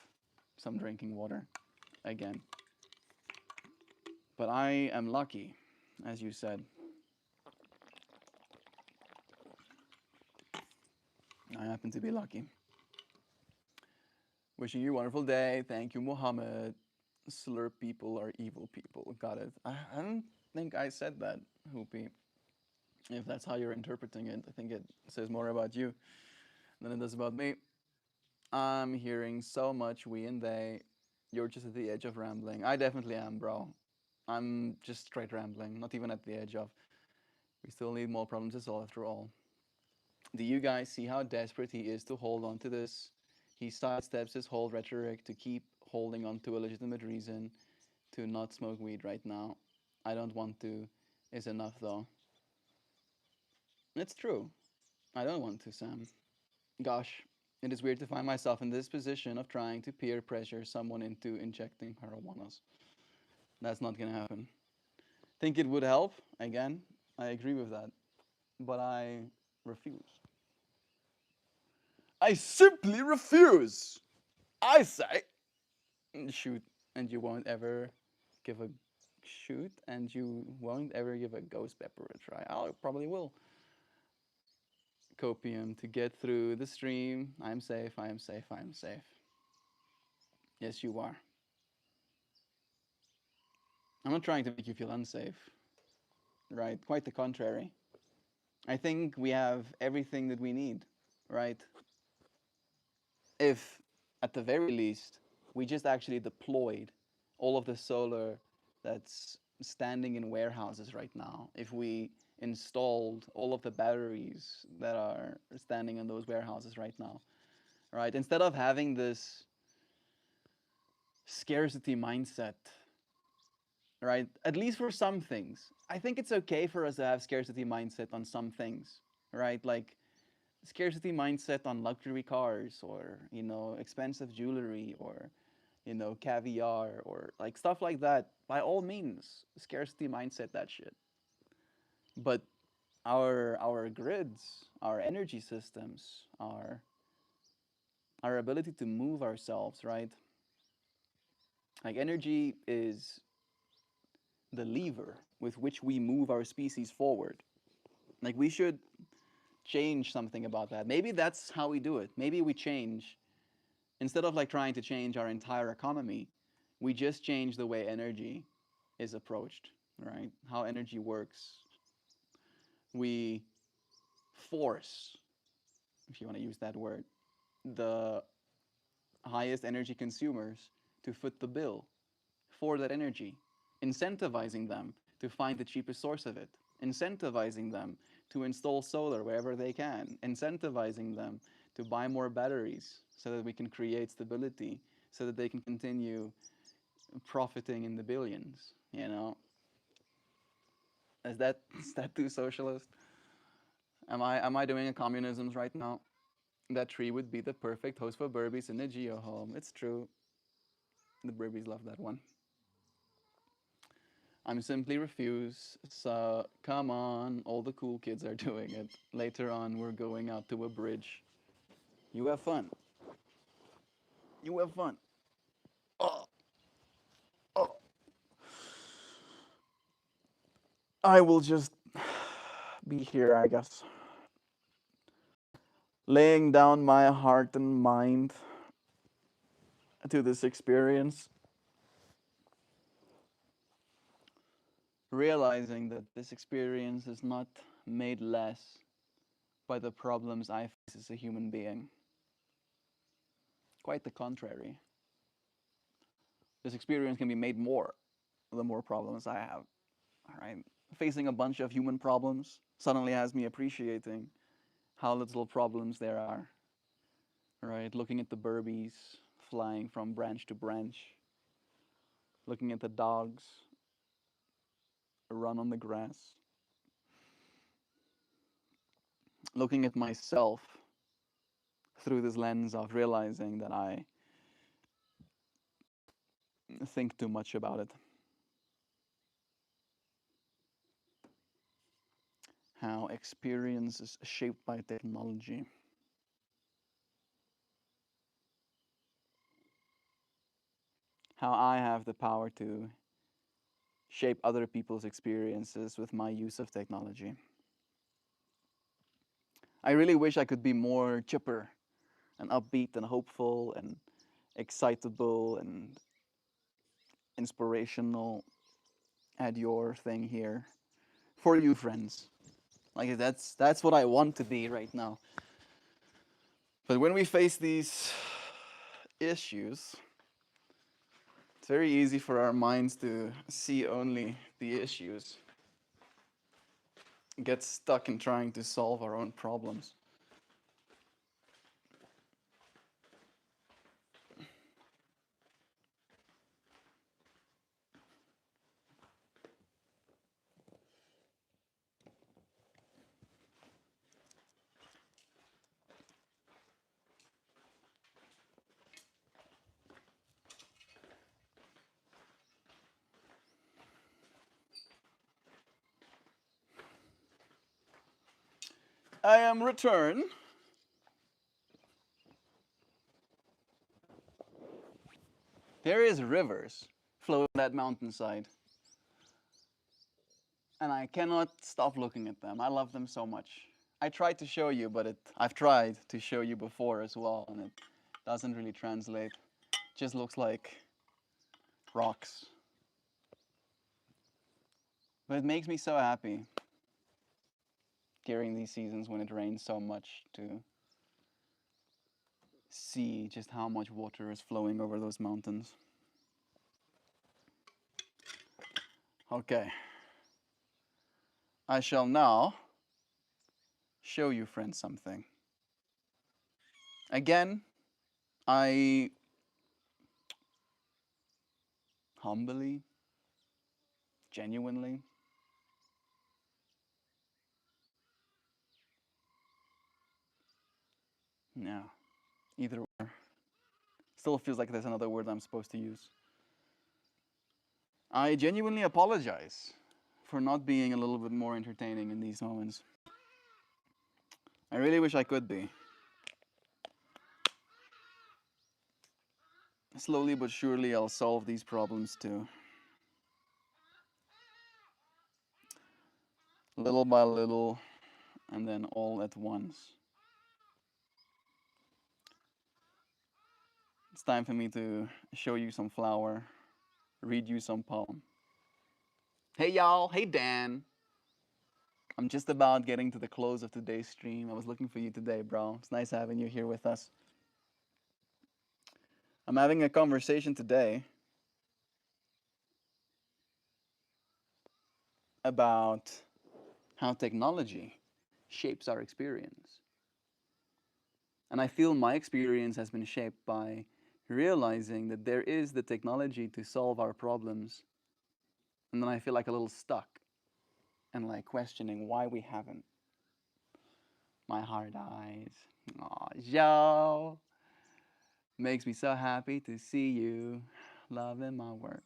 some drinking water again. But I am lucky, as you said. I happen to be lucky. Wishing you a wonderful day. Thank you, Mohammed. Slurp people are evil people. Got it. I don't think I said that, Hoopy. If that's how you're interpreting it, I think it says more about you than it does about me. I'm hearing so much we and they. You're just at the edge of rambling. I definitely am, bro. I'm just straight rambling, not even at the edge of. We still need more problems to solve after all. Do you guys see how desperate he is to hold on to this? He sidesteps his whole rhetoric to keep holding on to a legitimate reason to not smoke weed right now. I don't want to is enough though. It's true. I don't want to, Sam. Gosh, it is weird to find myself in this position of trying to peer pressure someone into injecting marijuanas. That's not gonna happen. Think it would help? Again, I agree with that. But I refuse. I simply refuse! I say! Shoot, and you won't ever give a shoot, and you won't ever give a ghost pepper a try. I probably will. Copium to get through the stream. I'm safe, I am safe, I am safe. Yes, you are. I'm not trying to make you feel unsafe, right? Quite the contrary. I think we have everything that we need, right? If, at the very least, we just actually deployed all of the solar that's standing in warehouses right now, if we installed all of the batteries that are standing in those warehouses right now, right? Instead of having this scarcity mindset, right? At least for some things. I think it's okay for us to have scarcity mindset on some things, right? Like scarcity mindset on luxury cars or, expensive jewelry or, caviar or like stuff like that. By all means, scarcity mindset that shit. But our grids, our energy systems, our ability to move ourselves, right? Like energy is the lever with which we move our species forward. Like we should change something about that. Maybe that's how we do it. Maybe we change instead of like trying to change our entire economy, we just change the way energy is approached, right? How energy works. We force, if you want to use that word, the highest energy consumers to foot the bill for that energy, incentivizing them to find the cheapest source of it, incentivizing them to install solar wherever they can, incentivizing them to buy more batteries so that we can create stability, so that they can continue profiting in the billions. You know, is that too socialist? Am I doing a communisms right now? That tree would be the perfect host for Burbies in a geo home. It's true. The Burbies love that one. I'm simply refuse. So come on, all the cool kids are doing it. Later on, we're going out to a bridge. You have fun. You have fun. Oh, oh. I will just be here, I guess. Laying down my heart and mind to this experience. Realizing that this experience is not made less by the problems I face as a human being. Quite the contrary. This experience can be made more the more problems I have. All right. Facing a bunch of human problems suddenly has me appreciating how little problems there are. Right. Looking at the burbies flying from branch to branch, looking at the dogs run on the grass, looking at myself through this lens of realizing that I think too much about it. How experience is shaped by technology. How I have the power to shape other people's experiences with my use of technology. I really wish I could be more chipper and upbeat and hopeful and excitable and inspirational at your thing here for you friends. Like that's what I want to be right now. But when we face these issues, it's very easy for our minds to see only the issues, get stuck in trying to solve our own problems. I am returned. There is rivers flowing that mountainside, and I cannot stop looking at them. I love them so much. I tried to show you, but I've tried to show you before as well, and it doesn't really translate. It just looks like rocks. But it makes me so happy during these seasons when it rains so much to see just how much water is flowing over those mountains. Okay. I shall now show you friends something. Again, I humbly, genuinely, no, either or. Still feels like there's another word I'm supposed to use. I genuinely apologize for not being a little bit more entertaining in these moments. I really wish I could be. Slowly but surely, I'll solve these problems too. Little by little, and then all at once. It's time for me to show you some flower, read you some poem. Hey y'all, hey Dan. I'm just about getting to the close of today's stream. I was looking for you today, bro. It's nice having you here with us. I'm having a conversation today about how technology shapes our experience. And I feel my experience has been shaped by realizing that there is the technology to solve our problems. And then I feel like a little stuck and like questioning why we haven't. My hard eyes. Aw, Joe. Makes me so happy to see you loving my work.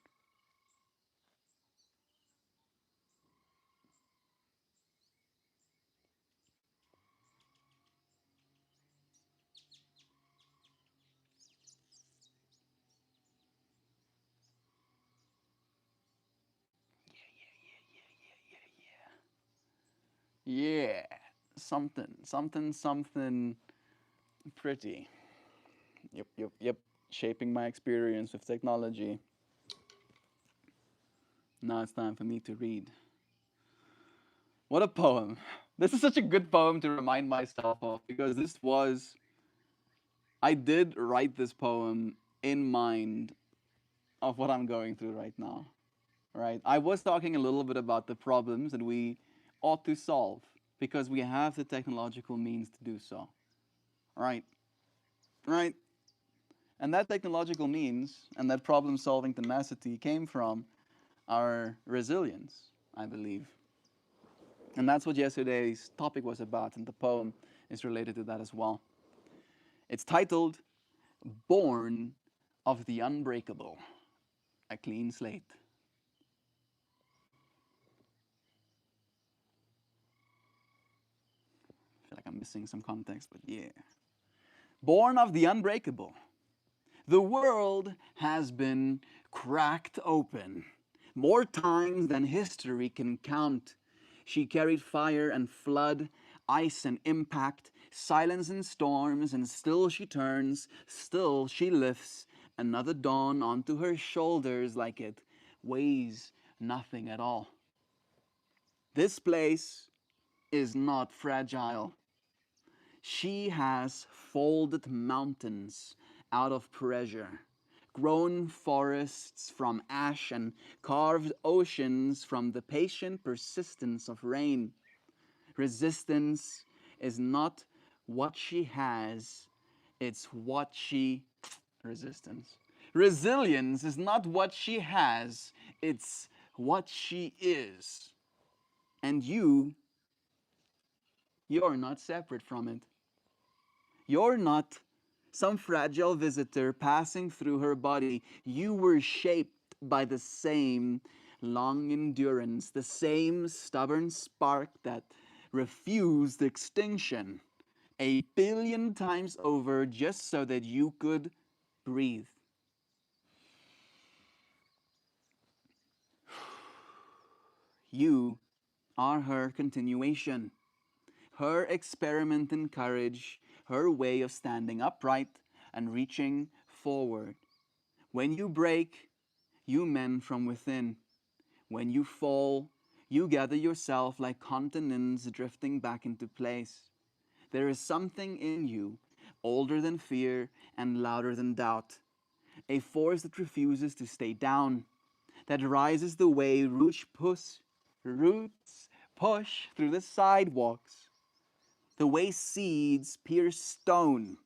Yeah, something pretty. Yep. Shaping my experience with technology. Now it's time for me to read. What a poem. This is such a good poem to remind myself of because I did write this poem in mind of what I'm going through right now. Right? I was talking a little bit about the problems that we ought to solve because we have the technological means to do so. Right? Right? And that technological means and that problem solving tenacity came from our resilience, I believe. And that's what yesterday's topic was about, and the poem is related to that as well. It's titled Born of the Unbreakable, a Clean Slate. I feel like I'm missing some context, but yeah. Born of the Unbreakable. The world has been cracked open more times than history can count. She carried fire and flood, ice and impact, silence and storms, and still she turns, still she lifts another dawn onto her shoulders like it weighs nothing at all. This place is not fragile. She has folded mountains out of pressure, grown forests from ash, and carved oceans from the patient persistence of rain. Resistance is not what she has, it's what she. Resistance. Resilience is not what she has, it's what she is. And you're not separate from it. You're not some fragile visitor passing through her body. You were shaped by the same long endurance, the same stubborn spark that refused extinction 1 billion times over just so that you could breathe. You are her continuation, her experiment in courage, her way of standing upright and reaching forward. When you break, you mend from within. When you fall, you gather yourself like continents drifting back into place. There is something in you, older than fear and louder than doubt, a force that refuses to stay down, that rises the way roots push through the sidewalks, the way seeds pierce stone,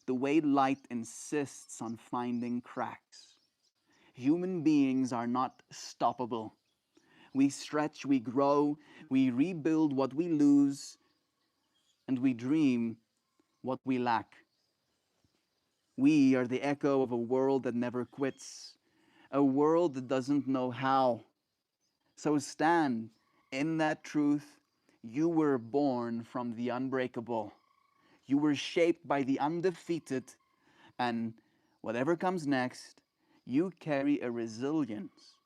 the way light insists on finding cracks. Human beings are not stoppable. We stretch, we grow, we rebuild what we lose, and we dream what we lack. We are the echo of a world that never quits, a world that doesn't know how. So stand in that truth. You were born from the unbreakable. You were shaped by the undefeated, and whatever comes next, you carry a resilience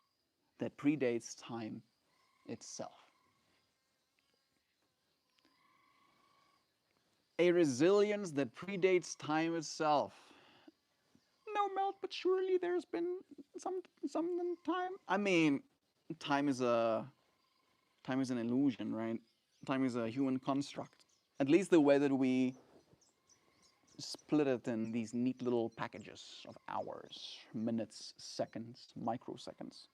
that predates time itself. A resilience that predates time itself. No, Melt, but surely there's been some time. I mean, time is a time is an illusion, right? Time is a human construct. At least the way that we split it in these neat little packages of hours, minutes, seconds, microseconds.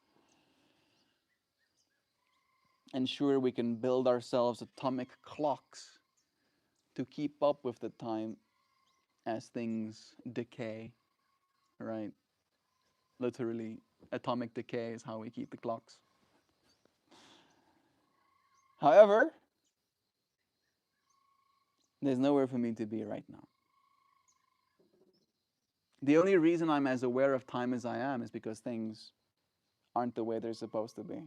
Ensure we can build ourselves atomic clocks to keep up with the time as things decay, right? Literally, atomic decay is how we keep the clocks. However, there's nowhere for me to be right now. The only reason I'm as aware of time as I am is because things aren't the way they're supposed to be.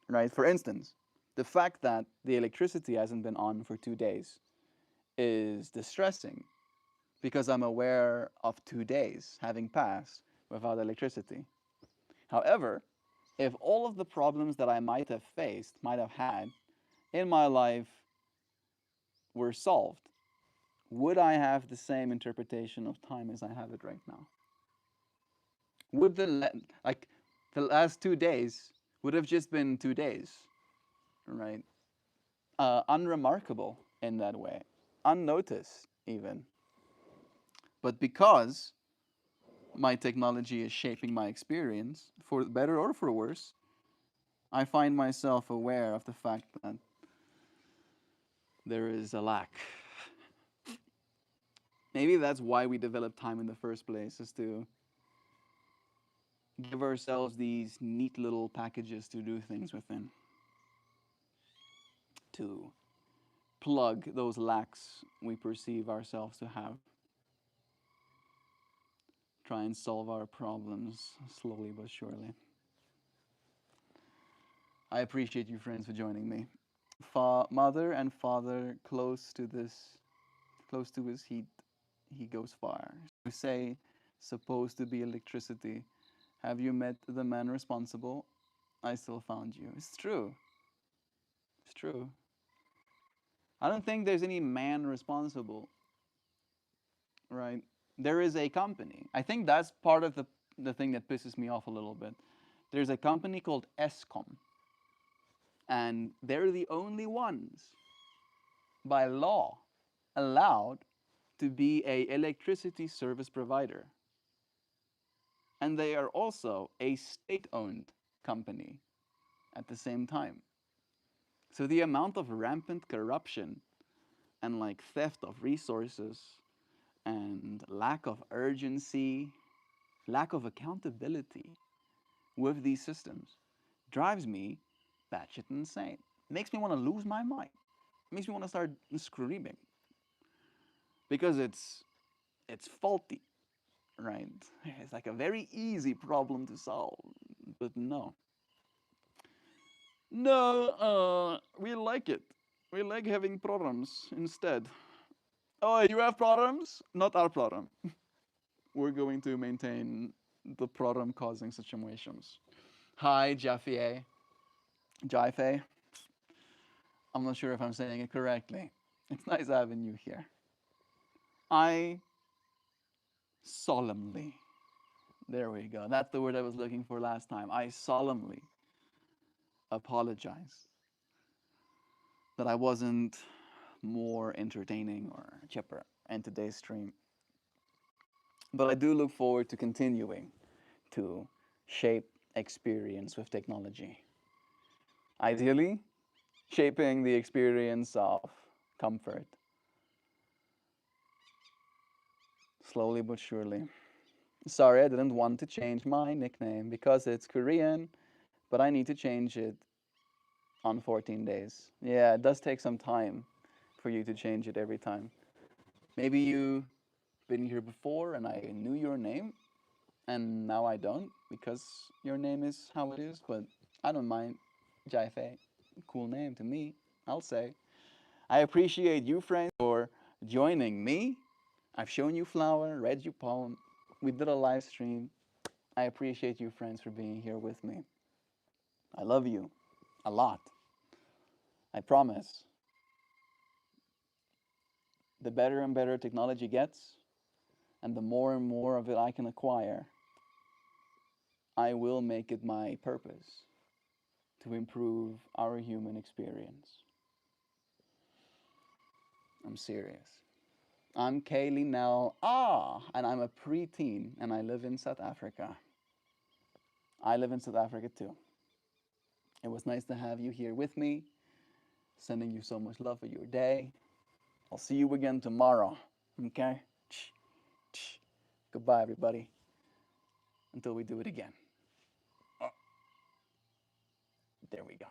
Right? For instance, the fact that the electricity hasn't been on for 2 days is distressing because I'm aware of 2 days having passed without electricity. However, if all of the problems that I might have faced, might have had in my life were solved, would I have the same interpretation of time as I have it right now? Would like the last 2 days would have just been 2 days, right? Unremarkable in that way, unnoticed even. But because my technology is shaping my experience for better or for worse, I find myself aware of the fact that there is a lack. Maybe that's why we developed time in the first place, is to give ourselves these neat little packages to do things within, to plug those lacks we perceive ourselves to have, try and solve our problems slowly but surely. I appreciate you, friends, for joining me. Mother and father, close to his heat, he goes far. We say, supposed to be electricity. Have you met the man responsible? I still found you. It's true. It's true. I don't think there's any man responsible, right? There is a company. I think that's part of the thing that pisses me off a little bit. There's a company called Escom, and they're the only ones by law allowed to be a electricity service provider. And they are also a state-owned company at the same time. So the amount of rampant corruption and like theft of resources and lack of urgency, lack of accountability with these systems drives me batshit insane. Makes me want to lose my mind. Makes me want to start screaming because it's faulty, right? It's like a very easy problem to solve, but no, no, we like it. We like having problems instead. Oh, you have problems? Not our problem. We're going to maintain the problem causing situations. Hi, Jaffe. Jaffe. I'm not sure if I'm saying it correctly. It's nice having you here. I solemnly, there we go. That's the word I was looking for last time. I solemnly apologize that I wasn't more entertaining or chipper in today's stream. But I do look forward to continuing to shape experience with technology. Ideally, shaping the experience of comfort, slowly but surely. Sorry, I didn't want to change my nickname because it's Korean, but I need to change it on 14 days. Yeah, it does take some time for you to change it every time. Maybe you've been here before and I knew your name, and now I don't because your name is how it is, but I don't mind. Jaife, cool name to me, I'll say. I appreciate you, friends, for joining me. I've shown you flower, read you poem. We did a live stream. I appreciate you, friends, for being here with me. I love you a lot. I promise. The better and better technology gets, and the more and more of it I can acquire, I will make it my purpose to improve our human experience. I'm serious. I'm Kaylee Nell, and I'm a preteen, and I live in South Africa. I live in South Africa too. It was nice to have you here with me, sending you so much love for your day. I'll see you again tomorrow, okay? Goodbye, everybody, until we do it again. Oh, there we go.